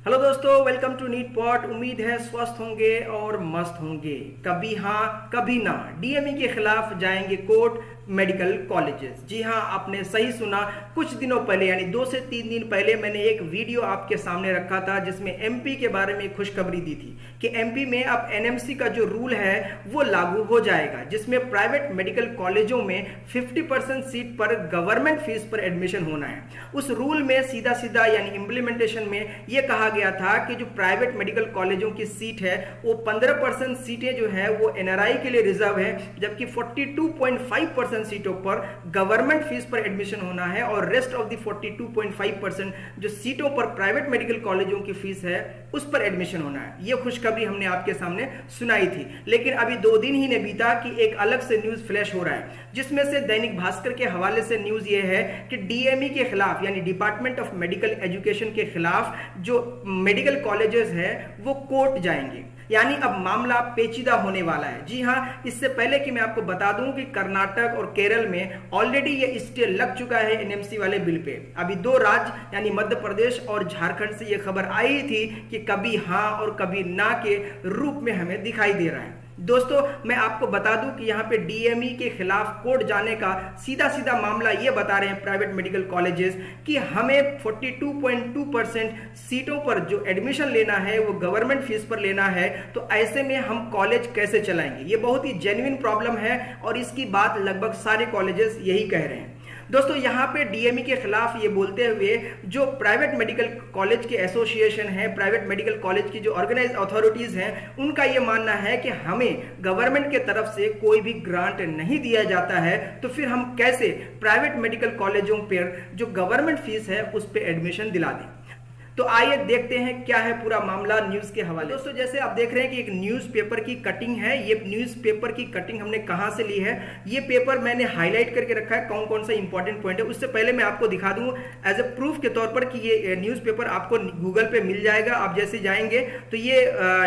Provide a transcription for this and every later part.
Hello दोस्तों, welcome to NEET pot. उम्मीद है स्वस्थ होंगे और मस्त होंगे। कभी हाँ कभी ना, डीएमई के खिलाफ जाएंगे कोर्ट मेडिकल कॉलेजेस। जी हाँ, आपने सही सुना। कुछ दिनों पहले यानी 2 से 3 दिन पहले मैंने एक वीडियो आपके सामने रखा था जिसमें एमपी के बारे में खुशखबरी दी थी कि एमपी में अब एनएमसी का जो रूल है वो लागू हो जाएगा, जिसमें प्राइवेट मेडिकल कॉलेजों में 50% सीट पर गवर्नमेंट फीस पर एडमिशन होना है। उस रूल में सीधा सीधा यानी इम्प्लीमेंटेशन में यह कहा गया था कि जो प्राइवेट मेडिकल कॉलेजों की सीट है वो 15% सीटें जो है वो एनआरआई के लिए रिजर्व है, जबकि 42.5% सीटों पर गवर्नमेंट फीस पर एडमिशन होना है और रेस्ट ऑफ द 42.5% जो सीटों पर प्राइवेट मेडिकल कॉलेजों की फीस है उस पर एडमिशन होना है। यह खुशखबरी हमने आपके सामने सुनाई थी, लेकिन अभी 2 दिन ही ने बीता कि एक अलग से न्यूज फ्लैश हो रहा है, जिसमें से दैनिक भास्कर के हवाले से न्यूज ये है कि डीएमई के खिलाफ यानी डिपार्टमेंट ऑफ मेडिकल एजुकेशन के खिलाफ जो मेडिकल कॉलेजेस है वो कोर्ट जाएंगे, यानी अब मामला पेचीदा होने वाला है। जी हां, इससे पहले कि मैं आपको बता दूं कि कर्नाटक और केरल में ऑलरेडी ये स्टे लग चुका है एनएमसी वाले बिल पे। अभी 2 राज्य यानी मध्य प्रदेश और झारखंड से ये खबर आई थी कि कभी हां और कभी ना के रूप में हमें दिखाई दे रहा है। दोस्तों, मैं आपको बता दूं कि यहाँ पे डीएमई के खिलाफ कोर्ट जाने का सीधा सीधा मामला ये बता रहे हैं प्राइवेट मेडिकल कॉलेजेस कि हमें 42.2% सीटों पर जो एडमिशन लेना है वो गवर्नमेंट फीस पर लेना है, तो ऐसे में हम कॉलेज कैसे चलाएंगे। ये बहुत ही जेन्युइन प्रॉब्लम है और इसकी बात लगभग सारे कॉलेजेस यही कह रहे हैं। दोस्तों, यहाँ पे डीएमई के खिलाफ ये बोलते हुए जो प्राइवेट मेडिकल कॉलेज के एसोसिएशन है, प्राइवेट मेडिकल कॉलेज की जो ऑर्गेनाइज अथॉरिटीज हैं, उनका ये मानना है कि हमें गवर्नमेंट के तरफ से कोई भी ग्रांट नहीं दिया जाता है, तो फिर हम कैसे प्राइवेट मेडिकल कॉलेजों पर जो गवर्नमेंट फीस है उस पर एडमिशन दिला दें। तो आइए देखते हैं क्या है पूरा मामला न्यूज के हवाले। दोस्तों, जैसे आप देख रहे हैं कि एक न्यूज़पेपर की कटिंग है। ये न्यूज़पेपर की कटिंग हमने कहां से ली है, ये पेपर मैंने हाईलाइट करके रखा है कौन कौन सा इंपॉर्टेंट पॉइंट है। उससे पहले मैं आपको दिखा दूं एज ए प्रूफ के तौर पर कि ये न्यूज़पेपर आपको गूगल पे मिल जाएगा। आप जैसे जाएंगे तो ये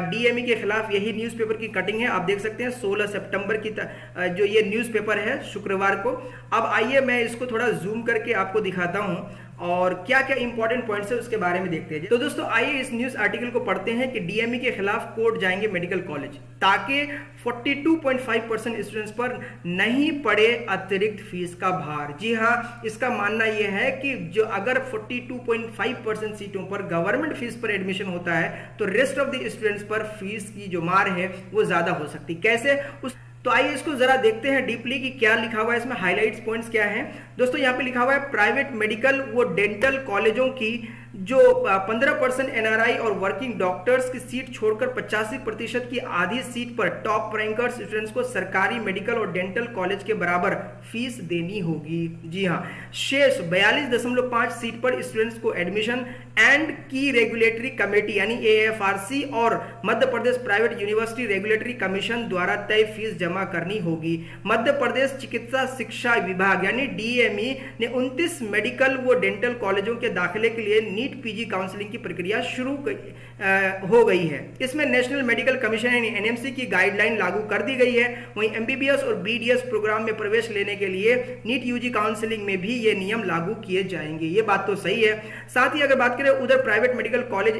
डीएमई के खिलाफ यही न्यूज़पेपर की कटिंग है। आप देख सकते हैं 16 सितंबर की जो ये न्यूज़पेपर है शुक्रवार को। अब आइए मैं इसको थोड़ा जूम करके आपको दिखाता हूं और क्या क्या इंपॉर्टेंट पॉइंट्स है उसके बारे में देखते हैं। तो दोस्तों, आइए इस न्यूज आर्टिकल को पढ़ते हैं कि डीएमई के खिलाफ कोर्ट जाएंगे मेडिकल कॉलेज ताकि 42.5% स्टूडेंट्स पर नहीं पड़े अतिरिक्त फीस का भार। जी हां, इसका मानना यह है कि जो अगर 42.5% सीटों पर गवर्नमेंट फीस पर एडमिशन होता है तो रेस्ट ऑफ द स्टूडेंट्स पर फीस की जो मार है वो ज्यादा हो सकती। कैसे तो आइए इसको जरा देखते हैं डीपली कि क्या लिखा हुआ है इसमें, हाइलाइट्स पॉइंट्स क्या हैं। दोस्तों, यहाँ पे लिखा हुआ है प्राइवेट मेडिकल वो डेंटल कॉलेजों की जो 15% एनआरआई और वर्किंग डॉक्टर्स की सीट छोड़कर 85% की आधी सीट पर टॉप रैंकर्स स्टूडेंट्स को सरकारी मेडिकल और डेंटल कॉलेज के बराबर फीस देनी होगी। जी हाँ, शेष 42.5 सीट पर स्टूडेंट्स को एडमिशन एंड की रेगुलेटरी कमेटी यानी एएफआरसी और Madhya Pradesh private university regulatory commission द्वारा तय फीस जमा करनी होगी। मध्य प्रदेश चिकित्सा शिक्षा विभाग यानी डीएमई ने 29 मेडिकल व डेंटल कॉलेजों के दाखिले के लिए नीट पीजी काउंसलिंग की प्रक्रिया शुरू हो गई है। इसमें नेशनल मेडिकल कमीशन यानी एनएमसी की गाइडलाइन लागू कर दी गई है। वहीं एमबीबीएस और बीडीएस प्रोग्राम में प्रवेश लेने के लिए नीट यूजी काउंसलिंग में भी ये नियम लागू किए जाएंगे। ये बात तो सही है। साथ ही अगर बात करें उधर प्राइवेट मेडिकल कॉलेज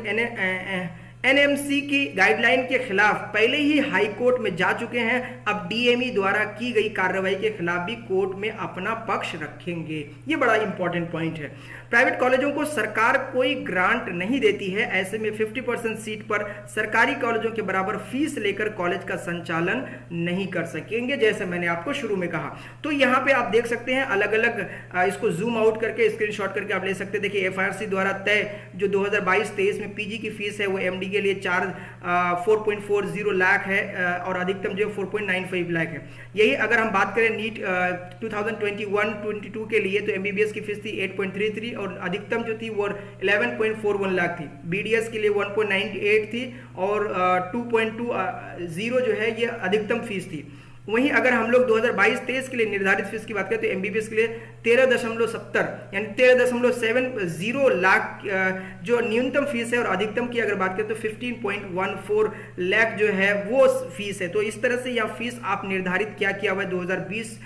एनएमसी की गाइडलाइन के खिलाफ पहले ही हाई कोर्ट में जा चुके हैं। अब डीएमई द्वारा की गई कार्रवाई के खिलाफ भी कोर्ट में अपना पक्ष रखेंगे। ये बड़ा इंपॉर्टेंट पॉइंट है। प्राइवेट कॉलेजों को सरकार कोई ग्रांट नहीं देती है, ऐसे में 50% सीट पर सरकारी कॉलेजों के बराबर फीस लेकर कॉलेज का संचालन नहीं कर सकेंगे, जैसे मैंने आपको शुरू में कहा। तो यहाँ पे आप देख सकते हैं अलग अलग इसको जूम आउट करके स्क्रीनशॉट करके आप ले सकते हैं। देखिए, एफआरसी द्वारा तय जो 2022-23 में पीजी की फीस है वो एमडी के लिए 4.40 लाख है और अधिकतम जो 4.95 लाख है। यही अगर हम बात करें नीट 2021-22 के लिए तो एमबीबीएस की फीस थी 8.33 और अधिकतम जो थी वो 11.41 लाख थी। बीडीएस के लिए 1.98 थी और 2.20 जो है ये अधिकतम फीस थी। वहीं अगर हम लोग 2022-23 के लिए निर्धारित फीस की बात करें तो एमबीबीएस के लिए 13.70 यानी 13.70 लाख जो न्यूनतम फीस है, और अधिकतम की अगर बात करें तो 15.14 लाख जो है वो फीस है। तो इस तरह से यह फीस आप निर्धारित क्या किया हुआ है 2020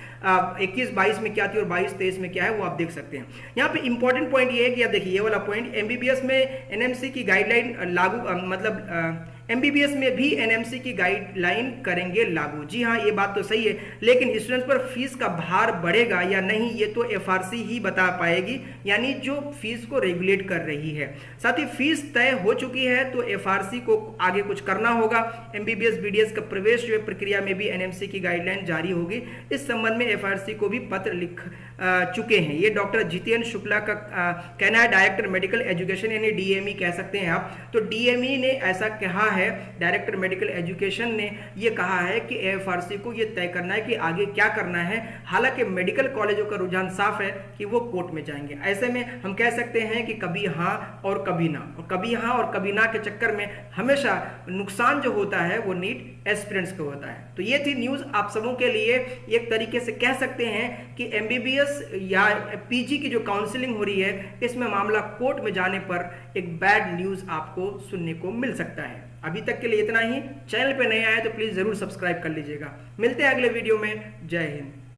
21-22 में क्या थी और 22-23 में क्या है वो आप देख सकते हैं। यहाँ पे इंपॉर्टेंट पॉइंट ये है कि देखिए ये वाला पॉइंट, एमबीबीएस में एनएमसी की गाइडलाइन लागू मतलब एमबीबीएस में भी एनएमसी की गाइडलाइन करेंगे लागू। जी हाँ, ये बात तो सही है, लेकिन स्टूडेंट्स पर फीस का भार बढ़ेगा या नहीं ये तो एफआरसी ही बता पाएगी, यानी जो फीस को रेगुलेट कर रही है। साथ ही फीस तय हो चुकी है तो एफआरसी को आगे कुछ करना होगा। एमबीबीएस बीडीएस का प्रवेश जो है प्रक्रिया में भी एनएमसी की गाइडलाइन जारी होगी। इस संबंध में एफआरसी को भी पत्र लिख चुके हैं। ये डॉक्टर जितेंद्र शुक्ला का कहना है, डायरेक्टर मेडिकल एजुकेशन यानी डीएमई कह सकते हैं आप। तो डीएमई ने ऐसा कहा है, डायरेक्टर मेडिकल एजुकेशन ने ये कहा है कि एफआरसी को ये तय करना है कि आगे क्या करना है। हालांकि मेडिकल कॉलेजों का रुझान साफ है कि वो कोर्ट में जाएंगे। ऐसे में हम कह सकते हैं कि कभी हाँ और कभी ना, और कभी हाँ और कभी ना के चक्कर में हमेशा नुकसान जो होता है वो नीट एस्पिरेंट्स को होता है। तो ये थी न्यूज आप सबों के लिए। एक तरीके से कह सकते हैं कि एमबीबीएस या पीजी की जो काउंसलिंग हो रही है इसमें मामला कोर्ट में जाने पर एक बैड न्यूज आपको सुनने को मिल सकता है। अभी तक के लिए इतना ही। चैनल पे नए आए तो प्लीज जरूर सब्सक्राइब कर लीजिएगा। मिलते हैं अगले वीडियो में। जय हिंद।